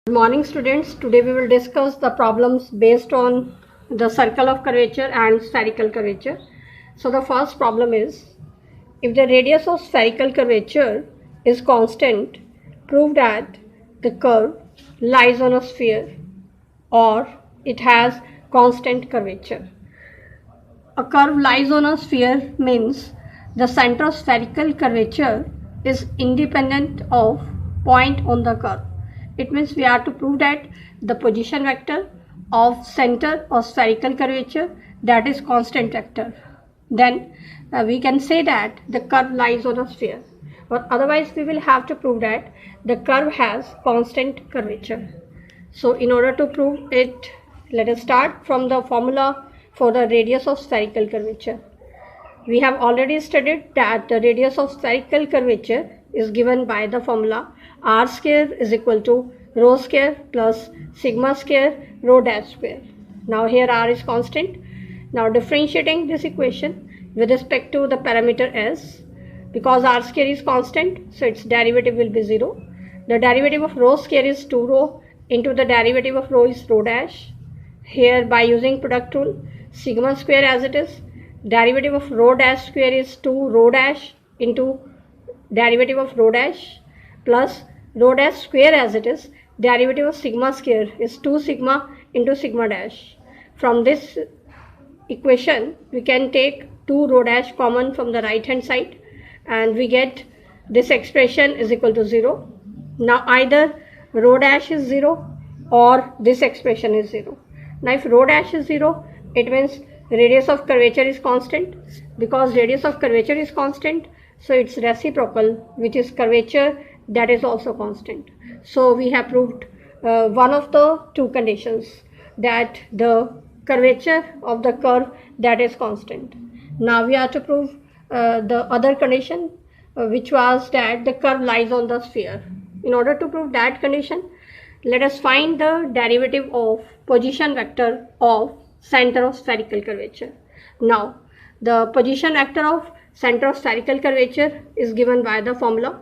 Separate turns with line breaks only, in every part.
Good morning students. Today we will discuss the problems based on the circle of curvature and spherical curvature. So the first problem is, if the radius of spherical curvature is constant, prove that the curve lies on a sphere or it has constant curvature. A curve lies on a sphere means the center of spherical curvature is independent of point on the curve. It means we are to prove that the position vector of center of spherical curvature, that is constant vector. Then we can say that the curve lies on a sphere. Or otherwise we will have to prove that the curve has constant curvature. So in order to prove it, let us start from the formula for the radius of spherical curvature. We have already studied that the radius of spherical curvature is given by the formula r square is equal to rho square plus sigma square rho dash square. Now here r is constant. Now differentiating this equation with respect to the parameter s, because r square is constant, so its derivative will be 0. The derivative of rho square is 2 rho into the derivative of rho is rho dash. Here by using product rule, sigma square as it is, derivative of rho dash square is 2 rho dash into derivative of rho dash plus rho dash square as it is, derivative of sigma square is 2 sigma into sigma dash. From this equation we can take 2 rho dash common from the right hand side and we get this expression is equal to 0. Now either rho dash is 0 or this expression is 0. Now if rho dash is 0, it means radius of curvature is constant. Because radius of curvature is constant, so its reciprocal, which is curvature, that is also constant. So we have proved one of the two conditions, that the curvature of the curve, that is constant. Now we have to prove the other condition, which was that the curve lies on the sphere. In order to prove that condition, let us find the derivative of position vector of center of spherical curvature. Now the position vector of center of spherical curvature is given by the formula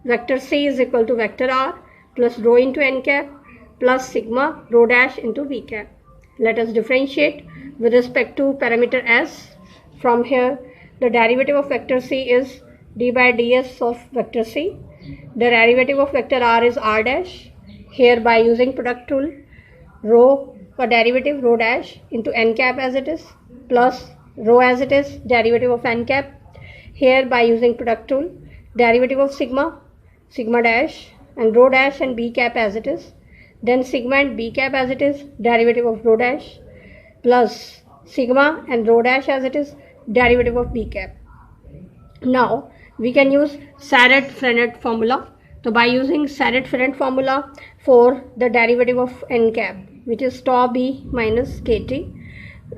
vector c is equal to vector r plus rho into n cap plus sigma rho dash into v cap. Let us differentiate with respect to parameter s. From here the derivative of vector c is d by ds of vector c. The derivative of vector r is r dash. Here by using product rule, rho for derivative rho dash into n cap as it is plus rho as it is, derivative of n cap. Here by using product rule, derivative of sigma, sigma dash and rho dash and b cap as it is. Then sigma and b cap as it is, derivative of rho dash plus sigma and rho dash as it is, derivative of b cap. Now we can use Sarrett-Frenet formula. So by using Sarrett-Frenet formula for the derivative of n cap, which is tau b minus kt,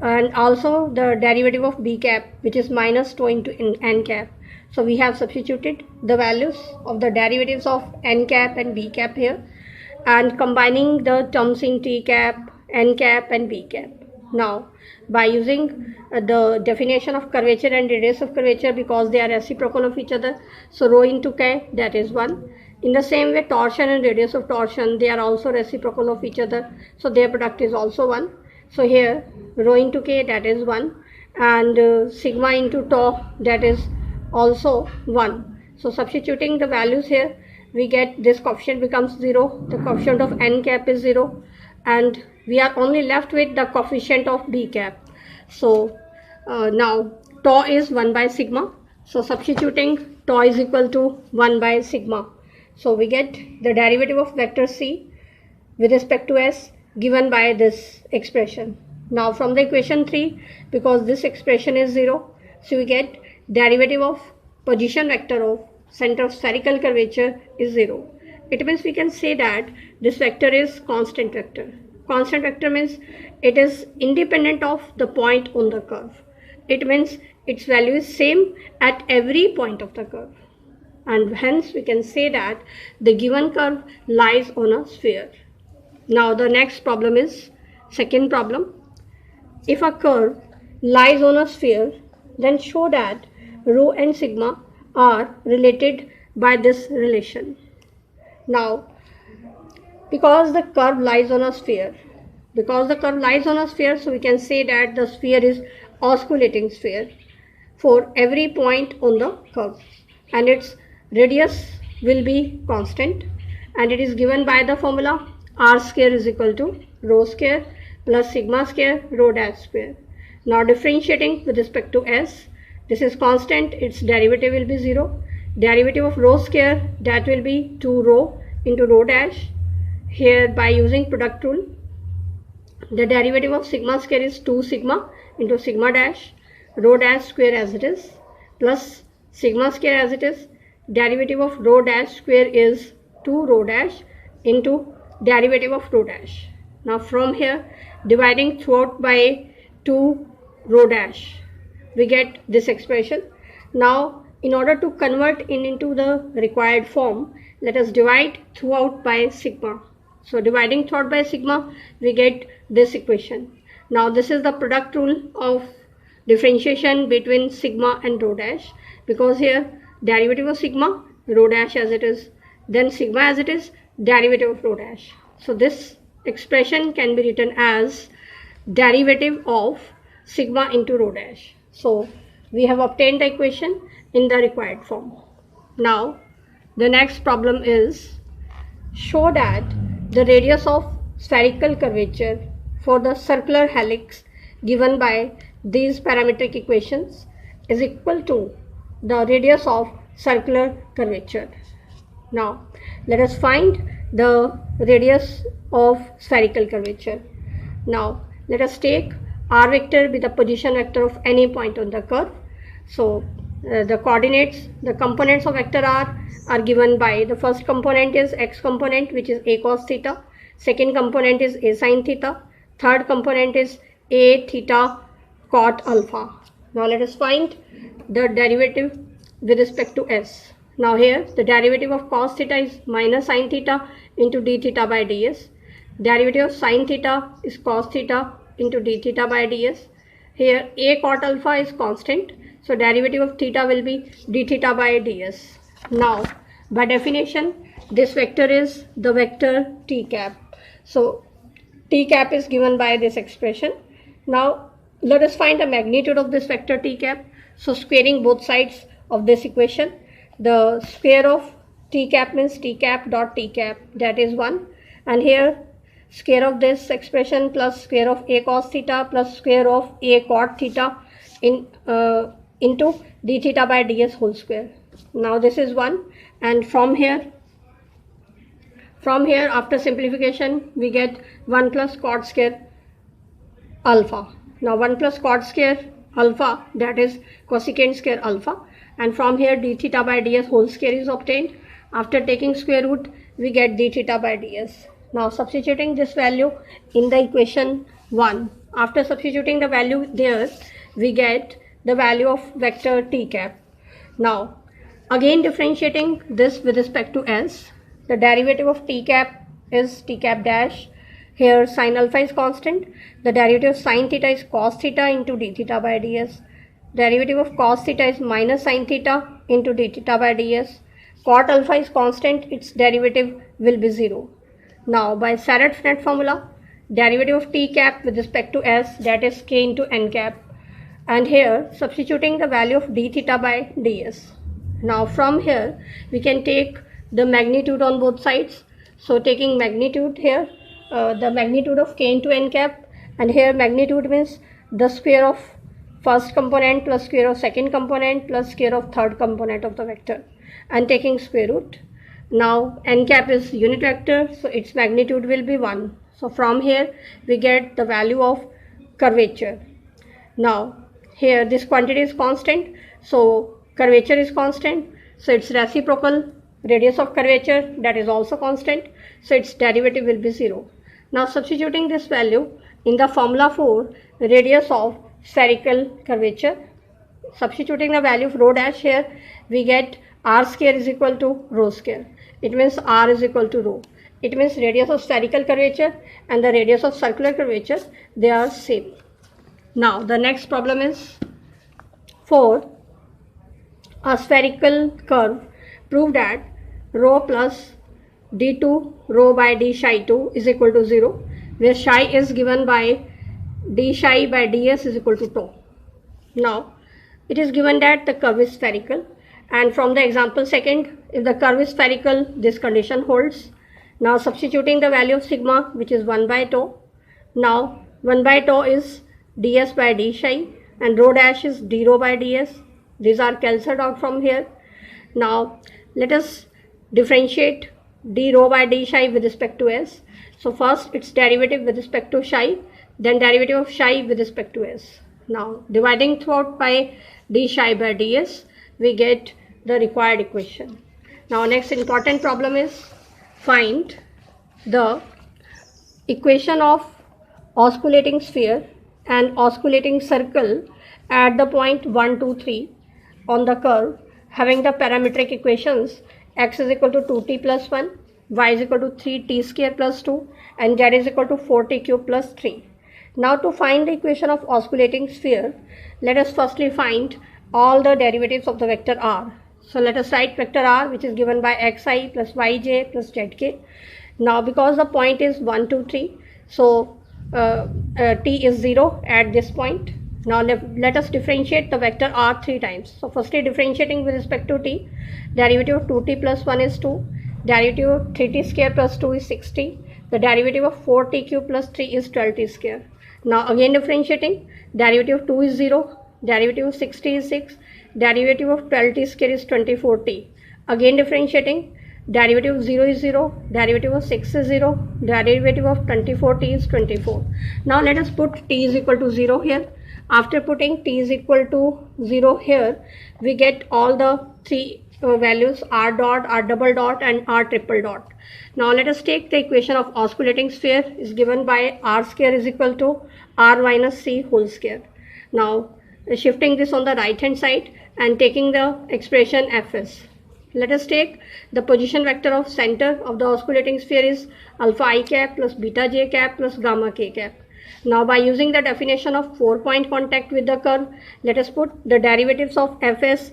and also the derivative of b cap, which is minus tau into n cap. So we have substituted the values of the derivatives of n cap and b cap here and combining the terms in t cap, n cap and b cap. Now by using the definition of curvature and radius of curvature, because they are reciprocal of each other, so rho into k, that is 1. In the same way, torsion and radius of torsion, they are also reciprocal of each other, so their product is also 1. So here rho into k, that is 1, and sigma into tau, that is also 1. So substituting the values here, we get this coefficient becomes 0, the coefficient of n cap is 0, and we are only left with the coefficient of b cap. So now tau is 1 by sigma, so substituting tau is equal to 1 by sigma. So we get the derivative of vector c with respect to s given by this expression. Now from the equation 3, because this expression is 0, so we get derivative of position vector of center of spherical curvature is 0. It means we can say that this vector is constant vector. Constant vector means it is independent of the point on the curve. It means its value is same at every point of the curve. And hence we can say that the given curve lies on a sphere. Now the next problem is second problem. If a curve lies on a sphere, then show that rho and sigma are related by this relation. Now because the curve lies on a sphere. Because the curve lies on a sphere, so we can say that the sphere is osculating sphere for every point on the curve, and its radius will be constant, and it is given by the formula r square is equal to rho square plus sigma square rho dash square. Now differentiating with respect to s, this is constant, its derivative will be 0. Derivative of rho square, that will be 2 rho into rho dash. Here by using product rule, the derivative of sigma square is 2 sigma into sigma dash, rho dash square as it is, plus sigma square as it is. Derivative of rho dash square is 2 rho dash into derivative of rho dash. Now from here, dividing throughout by 2 rho dash, we get this expression. Now in order to convert into the required form, let us divide throughout by sigma. So dividing throughout by sigma, we get this equation. Now this is the product rule of differentiation between sigma and rho dash, because here derivative of sigma, rho dash as it is, then sigma as it is, derivative of rho dash. So this expression can be written as derivative of sigma into rho dash. So we have obtained the equation in the required form. Now the next problem is, show that the radius of spherical curvature for the circular helix given by these parametric equations is equal to the radius of circular curvature. Now let us find the radius of spherical curvature. Now let us take r vector be the position vector of any point on the curve. So the coordinates, the components of vector r are given by, the first component is x component, which is a cos theta, second component is a sin theta, third component is a theta cot alpha. Now let us find the derivative with respect to s. Now here the derivative of cos theta is minus sin theta into d theta by ds. Derivative of sin theta is cos theta into d theta by ds. Here a cot alpha is constant, so derivative of theta will be d theta by ds. Now by definition, this vector is the vector t cap. So t cap is given by this expression. Now let us find the magnitude of this vector t cap. So squaring both sides of this equation, the square of t cap means t cap dot t cap, that is 1, and here square of this expression plus square of a cos theta plus square of a cot theta into d theta by ds whole square. Now this is 1, and from here after simplification we get 1 plus cot square alpha. Now 1 plus cot square alpha, that is cosecant square alpha, and from here d theta by ds whole square is obtained. After taking square root, we get d theta by ds. Now substituting this value in the equation 1, after substituting the value there, we get the value of vector t cap. Now again differentiating this with respect to s, the derivative of t cap is t cap dash. Here sin alpha is constant, the derivative of sin theta is cos theta into d theta by ds. Derivative of cos theta is minus sin theta into d theta by ds. Cot alpha is constant, its derivative will be 0. Now by Sharad-Fred formula, derivative of t cap with respect to s, that is k into n cap, and here substituting the value of d theta by ds. Now from here we can take the magnitude on both sides. So taking magnitude here, the magnitude of k into n cap, and here magnitude means the square of first component plus square of second component plus square of third component of the vector, and taking square root. Now n cap is unit vector, so its magnitude will be 1. So from here we get the value of curvature. Now here this quantity is constant, so curvature is constant, so its reciprocal radius of curvature, that is also constant, so its derivative will be 0. Now substituting this value in the formula for radius of spherical curvature, substituting the value of rho dash here, we get r square is equal to rho square. It means r is equal to rho. It means radius of spherical curvature and the radius of circular curvature, they are same. Now the next problem is, for a spherical curve, prove that rho plus d2 rho by d psi 2 is equal to 0, where psi is given by d psi by ds is equal to tau. Now it is given that the curve is spherical, and from the example second, if the curve is spherical, this condition holds. Now substituting the value of sigma, which is 1 by tau. Now 1 by tau is ds by d psi, and rho dash is d rho by ds. These are cancelled out from here. Now let us differentiate d rho by d psi with respect to s. So first its derivative with respect to psi, then derivative of psi with respect to s. Now dividing throughout by d psi by ds, we get the required equation. Now next important problem is find the equation of osculating sphere and osculating circle at the point 1, 2, 3 on the curve, having the parametric equations x is equal to 2t plus 1, y is equal to 3t square plus 2, and z is equal to 4t cube plus 3. Now to find the equation of osculating sphere, let us firstly find all the derivatives of the vector r. So let us write vector r, which is given by xi plus yj plus zk. Now because the point is 1, 2, 3, so t is 0 at this point. Now let us differentiate the vector r 3 times. So firstly differentiating with respect to t, derivative of 2t plus 1 is 2, derivative of 3t square plus 2 is 6t, the derivative of 4t cube plus 3 is 12t square. Now again differentiating, derivative of 2 is 0, derivative of 6t is 6, derivative of 12t square is 24t. Again differentiating, derivative of 0 is 0, derivative of 6 is 0, derivative of 24t is 24. Now let us put t is equal to 0 here. After putting t is equal to 0 here, we get all the three values r dot, r double dot, and r triple dot. Now let us take the equation of osculating sphere is given by r square is equal to r minus c whole square. Now shifting this on the right hand side and taking the expression fs. Let us take the position vector of center of the osculating sphere is alpha I cap plus beta j cap plus gamma k cap. Now by using the definition of 4-point contact with the curve, let us put the derivatives of fs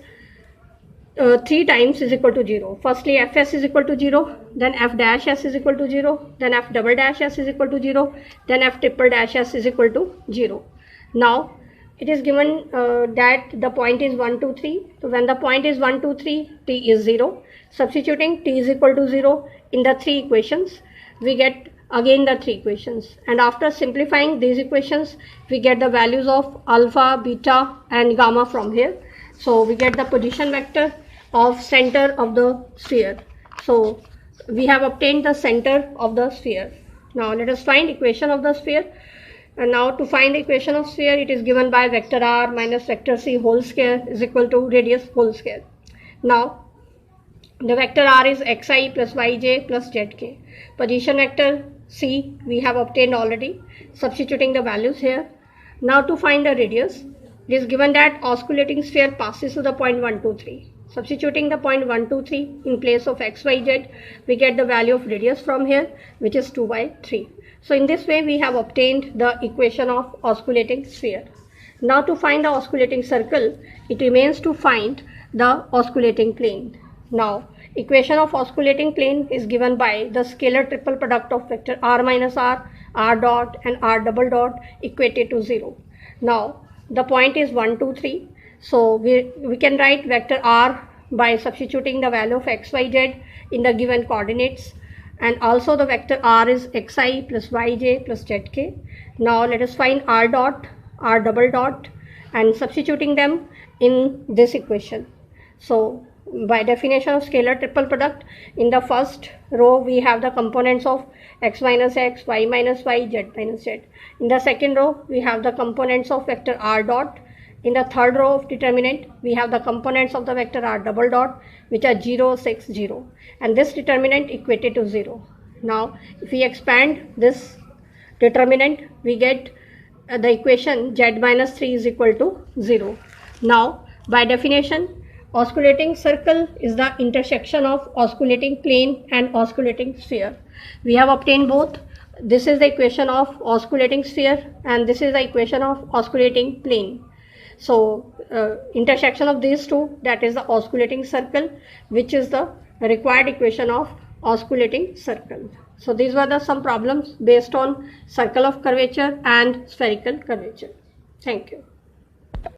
3 times is equal to 0. Firstly fs is equal to 0, then f dash s is equal to 0, then f double dash s is equal to 0, then f triple dash s is equal to 0. Now it is given that the point is 1, 2, 3. So when the point is 1, 2, 3, t is 0. Substituting t is equal to 0 in the three equations, we get again the three equations. And after simplifying these equations, we get the values of alpha, beta, and gamma from here. So we get the position vector of center of the sphere. So we have obtained the center of the sphere. Now let us find equation of the sphere. And now to find the equation of sphere, it is given by vector r minus vector c whole square is equal to radius whole square. Now the vector r is xi plus yj plus zk. Position vector c we have obtained already, substituting the values here. Now to find the radius, it is given that osculating sphere passes to the point 1, 2, 3. Substituting the point 1, 2, 3 in place of x, y, z, we get the value of radius from here, which is 2 by 3. So in this way we have obtained the equation of osculating sphere. Now to find the osculating circle, it remains to find the osculating plane. Now equation of osculating plane is given by the scalar triple product of vector r minus r, r dot, and r double dot equated to 0. Now the point is 1, 2, 3. So we can write vector r by substituting the value of x, y, z in the given coordinates. And also the vector r is xi plus yj plus zk. Now let us find r dot, r double dot, and substituting them in this equation. So by definition of scalar triple product, in the first row we have the components of x minus x, y minus y, z minus z. In the second row we have the components of vector r dot. In the third row of determinant, we have the components of the vector r double dot, which are 0, 6, 0, and this determinant equated to 0. Now if we expand this determinant, we get the equation z minus 3 is equal to 0. Now by definition, osculating circle is the intersection of osculating plane and osculating sphere. We have obtained both. This is the equation of osculating sphere and this is the equation of osculating plane. So intersection of these two, that is the osculating circle, which is the required equation of osculating circle. So these were the some problems based on circle of curvature and spherical curvature. Thank you.